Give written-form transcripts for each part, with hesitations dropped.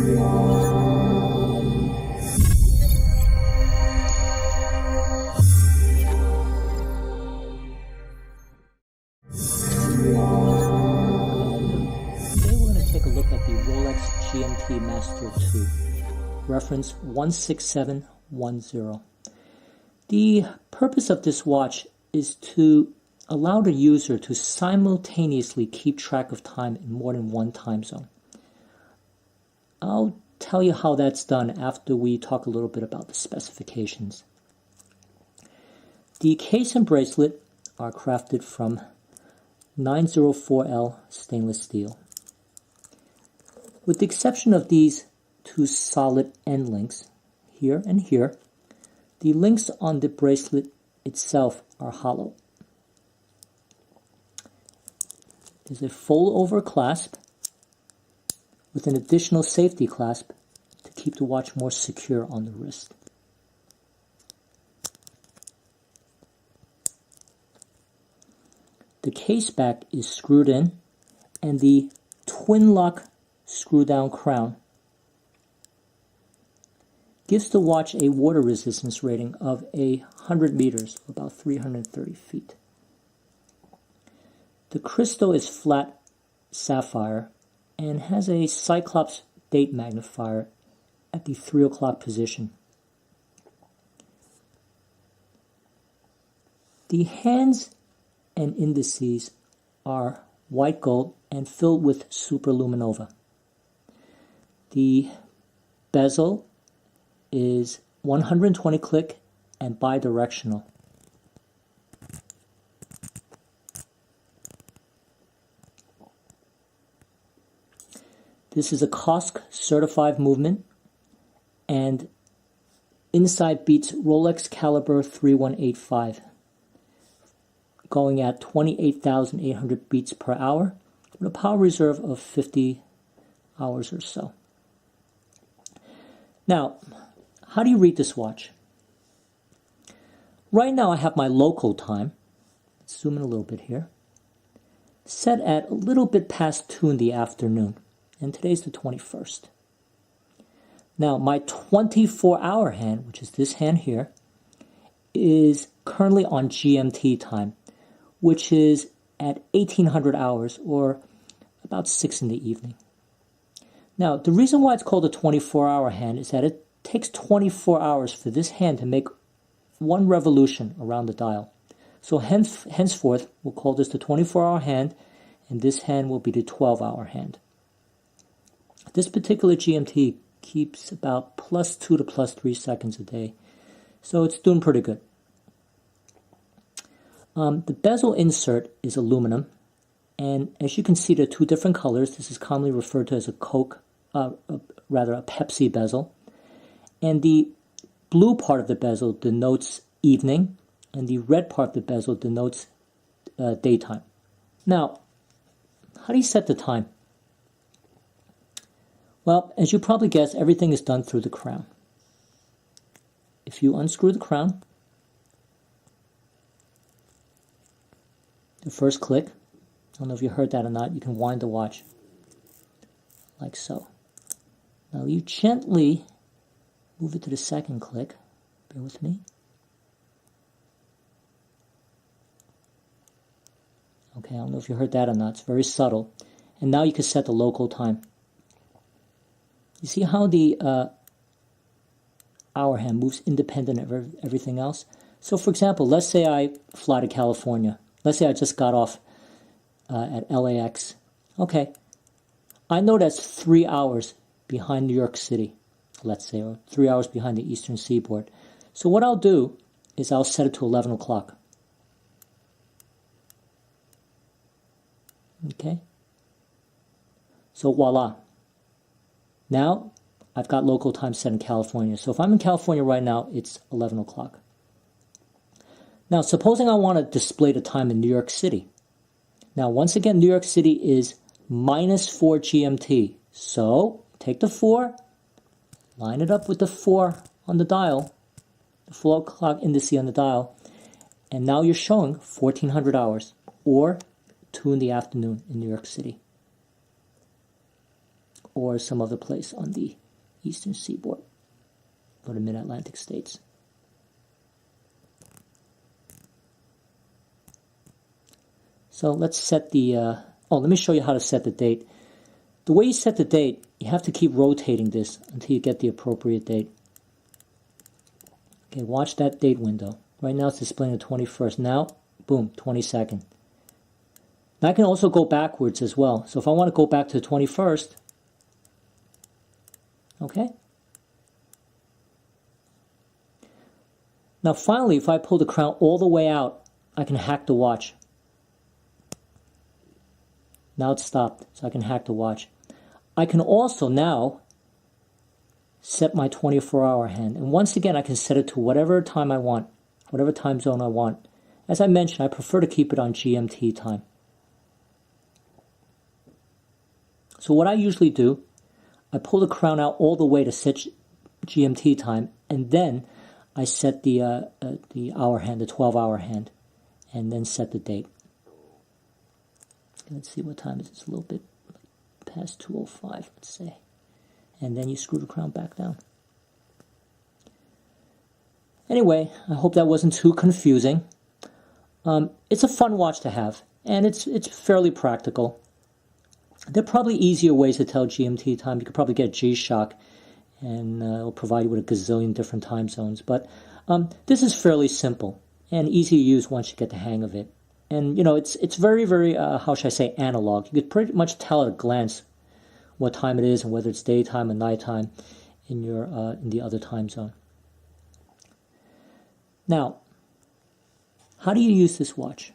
Take a look at the Rolex GMT Master 2, reference 16710. The purpose of this watch is to allow the user to simultaneously keep track of time in more than one time zone. I'll tell you how that's done after we talk a little bit about the specifications. The case and bracelet are crafted from 904L stainless steel. With the exception of these two solid end links, here and here, the links on the bracelet itself are hollow. There's a fold-over clasp with an additional safety clasp to keep the watch more secure on the wrist. The case back is screwed in, and the twin lock screw-down crown gives the watch a water resistance rating of 100 meters, about 330 feet. The crystal is flat sapphire and has a Cyclops date magnifier at the 3 o'clock position. The hands and indices are white gold and filled with superluminova. The bezel is 120 click and bidirectional. This is a COSC certified movement, and inside beats Rolex caliber 3185, going at 28,800 beats per hour with a power reserve of 50 hours or so. Now, how do you read this watch? Right now I have my local time, let's zoom in a little bit here, set at a little bit past 2 in the afternoon, and today's the 21st. Now my 24-hour hand, which is this hand here, is currently on GMT time, which is at 1800 hours or about 6 in the evening. Now, the reason why it's called a 24-hour hand is that it takes 24 hours for this hand to make one revolution around the dial. So henceforth, we'll call this the 24-hour hand, and this hand will be the 12-hour hand. This particular GMT keeps about +2 to +3 seconds a day, so it's doing pretty good. The bezel insert is aluminum, and as you can see, there are two different colors. This is commonly referred to as a a Pepsi bezel. And the blue part of the bezel denotes evening, and the red part of the bezel denotes daytime. Now, how do you set the time? Well, as you probably guessed, everything is done through the crown. If you unscrew the crown, the first click, I don't know if you heard that or not, you can wind the watch like so. Now you gently move it to the second click. Bear with me. Okay, I don't know if you heard that or not. It's very subtle. And now you can set the local time. You see how the hour hand moves independent of everything else? So for example, let's say I fly to California. Let's say I just got off at LAX. Okay, I know that's 3 hours behind New York City, let's say, or 3 hours behind the Eastern Seaboard. So what I'll do is I'll set it to 11 o'clock. Okay? So voila. Now I've got local time set in California. So if I'm in California right now, it's 11 o'clock. Now supposing I want to display the time in New York City. Now once again, New York City is -4 GMT. So take the 4, line it up with the 4 on the dial, the 4 o'clock indice on the dial, and now you're showing 1400 hours, or 2 in the afternoon in New York City. or some other place on the eastern seaboard or the mid-Atlantic states. So let's set the, let me show you how to set the date. The way you set the date, you have to keep rotating this until you get the appropriate date. Okay, watch that date window. Right now it's displaying the 21st. Now, boom, 22nd. Now I can also go backwards as well. So if I want to go back to the 21st, okay. Now finally, if I pull the crown all the way out, I can hack the watch. Now it's stopped, so I can hack the watch. I can also now set my 24-hour hand. And once again, I can set it to whatever time I want, whatever time zone I want. As I mentioned, I prefer to keep it on GMT time. So what I usually do, I pull the crown out all the way to set GMT time, and then I set the hour hand, the 12-hour hand, and then set the date. Let's see what time it is. It's a little bit past 2:05, let's say. And then you screw the crown back down. Anyway, I hope that wasn't too confusing. It's a fun watch to have, and it's fairly practical. There are probably easier ways to tell GMT time. You could probably get G-Shock, and it'll provide you with a gazillion different time zones. But this is fairly simple and easy to use once you get the hang of it. And, you know, it's very, very, how should I say, analog. You could pretty much tell at a glance what time it is and whether it's daytime or nighttime in your in the other time zone. Now, how do you use this watch?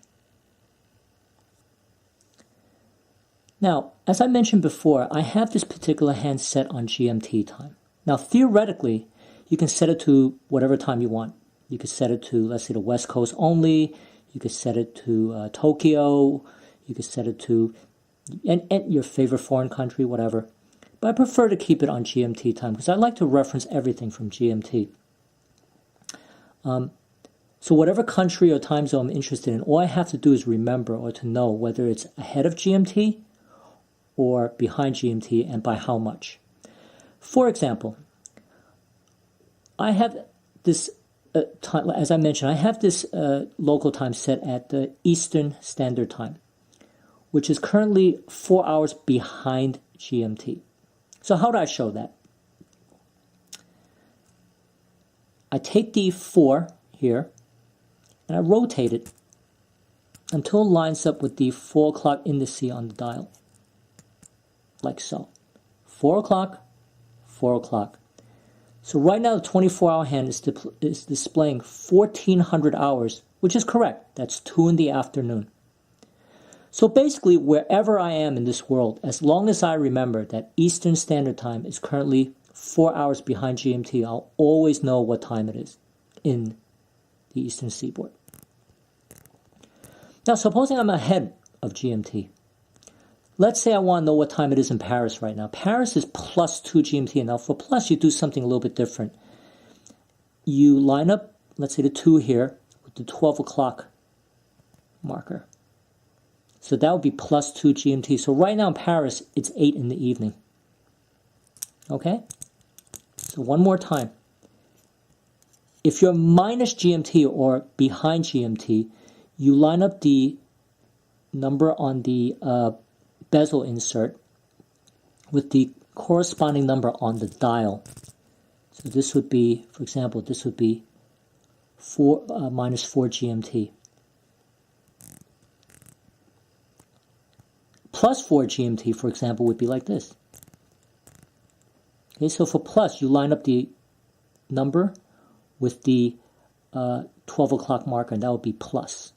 Now, as I mentioned before, I have this particular hand set on GMT time. Now, theoretically, you can set it to whatever time you want. You could set it to, let's say, the West Coast only. You could set it to Tokyo. You could set it to and your favorite foreign country, whatever. But I prefer to keep it on GMT time because I like to reference everything from GMT. So whatever country or time zone I'm interested in, all I have to do is remember or to know whether it's ahead of GMT or behind GMT and by how much. For example, I have this time, as I mentioned, I have this local time set at the Eastern Standard Time, which is currently 4 hours behind GMT. So how do I show that? I take the 4 here, and I rotate it until it lines up with the 4 o'clock indice on the dial, like so. 4 o'clock, 4 o'clock. So right now the 24-hour hand is displaying 1400 hours, which is correct. That's 2 in the afternoon. So basically, wherever I am in this world, as long as I remember that Eastern Standard Time is currently 4 hours behind GMT, I'll always know what time it is in the Eastern Seaboard. Now, supposing I'm ahead of GMT. Let's say I want to know what time it is in Paris right now. Paris is plus 2 GMT. Now, for plus, you do something a little bit different. You line up, let's say the 2 here, with the 12 o'clock marker. So that would be plus 2 GMT. So right now in Paris, it's 8 in the evening. Okay? So one more time. If you're minus GMT or behind GMT, you line up the number on the bezel insert with the corresponding number on the dial. So this would be, for example, this would be minus 4 GMT. Plus 4 GMT, for example, would be like this. Okay, so for plus, you line up the number with the 12 o'clock marker, and that would be plus.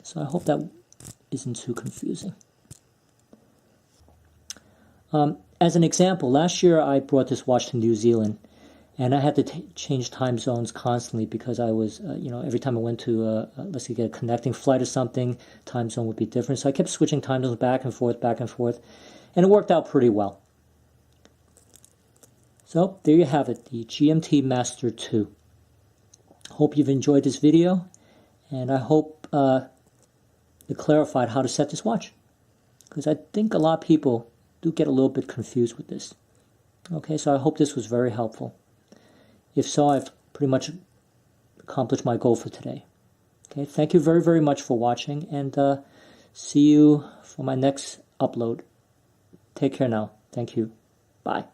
So I hope that isn't too confusing. As an example, last year I brought this watch to New Zealand, and I had to change time zones constantly because I was, every time I went to, let's say, get a connecting flight or something, time zone would be different. So I kept switching time zones back and forth, and it worked out pretty well. So there you have it, the GMT Master 2. Hope you've enjoyed this video, and I hope it clarified how to set this watch. Because I think a lot of people do get a little bit confused with this. Okay, so I hope this was very helpful. If so, I've pretty much accomplished my goal for today. Okay, thank you very, very much for watching, and see you for my next upload. Take care now. Thank you. Bye.